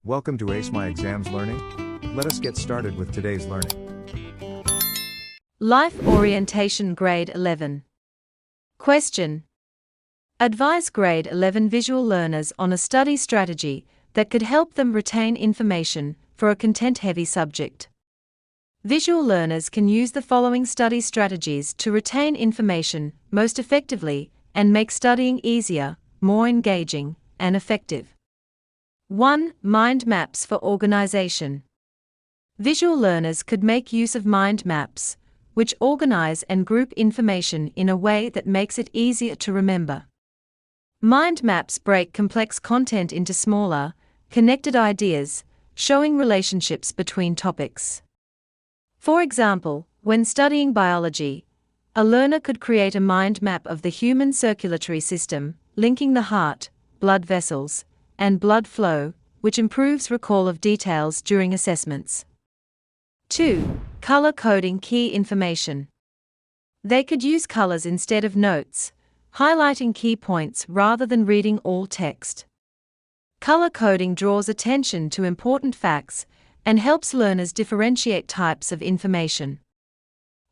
Welcome to Ace My Exams Learning. Let us get started with today's learning. Life Orientation Grade 11. Question. Advise Grade 11 visual learners on a study strategy that could help them retain information for a content-heavy subject. Visual learners can use the following study strategies to retain information most effectively and make studying easier, more engaging, and effective. 1. Mind maps for organization. Visual learners could make use of mind maps, which organize and group information in a way that makes it easier to remember. Mind maps break complex content into smaller, connected ideas, showing relationships between topics. For example, when studying biology, a learner could create a mind map of the human circulatory system, linking the heart, blood vessels, and blood flow, which improves recall of details during assessments. 2. Color coding key information. They could use colors instead of notes, highlighting key points rather than reading all text. Color coding draws attention to important facts and helps learners differentiate types of information.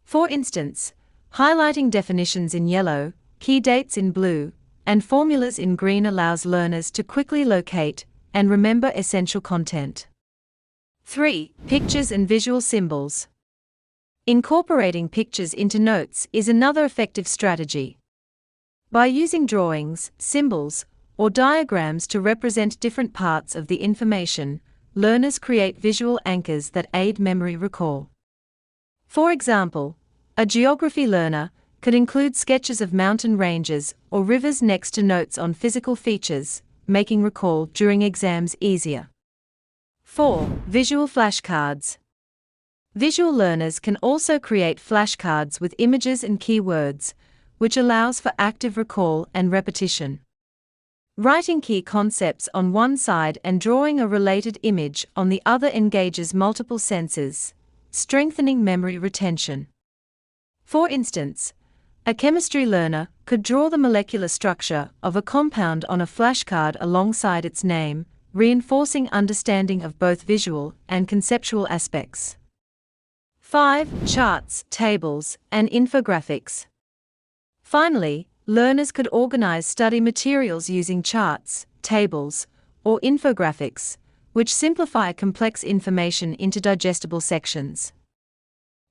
For instance, highlighting definitions in yellow, key dates in blue, and formulas in green allows learners to quickly locate and remember essential content. 3. Pictures and visual symbols. Incorporating pictures into notes is another effective strategy. By using drawings, symbols, or diagrams to represent different parts of the information, learners create visual anchors that aid memory recall. For example, a geography learner could include sketches of mountain ranges or rivers next to notes on physical features, making recall during exams easier. 4. Visual flashcards. Visual learners can also create flashcards with images and keywords, which allows for active recall and repetition. Writing key concepts on one side and drawing a related image on the other engages multiple senses, strengthening memory retention. For instance, a chemistry learner could draw the molecular structure of a compound on a flashcard alongside its name, reinforcing understanding of both visual and conceptual aspects. 5. Charts, tables, and infographics. Finally, learners could organize study materials using charts, tables, or infographics, which simplify complex information into digestible sections.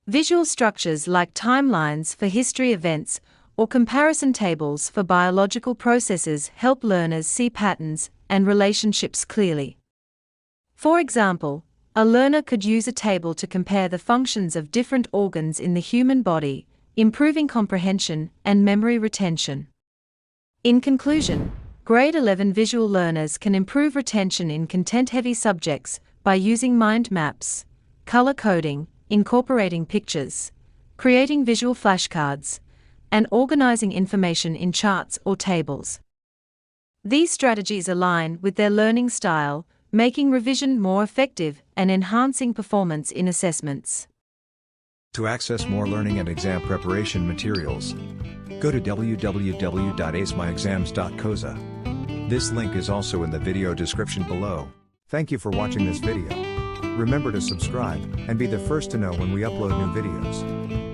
Visual structures like timelines for history events or comparison tables for biological processes help learners see patterns and relationships clearly. For example, a learner could use a table to compare the functions of different organs in the human body, improving comprehension and memory retention. In conclusion, Grade 11 visual learners can improve retention in content-heavy subjects by using mind maps, color coding, incorporating pictures, creating visual flashcards, and organizing information in charts or tables. These strategies align with their learning style, making revision more effective and enhancing performance in assessments. To access more learning and exam preparation materials, go to www.acemyexams.coza. This link is also in the video description below. Thank you for watching this video. Remember to subscribe and be the first to know when we upload new videos.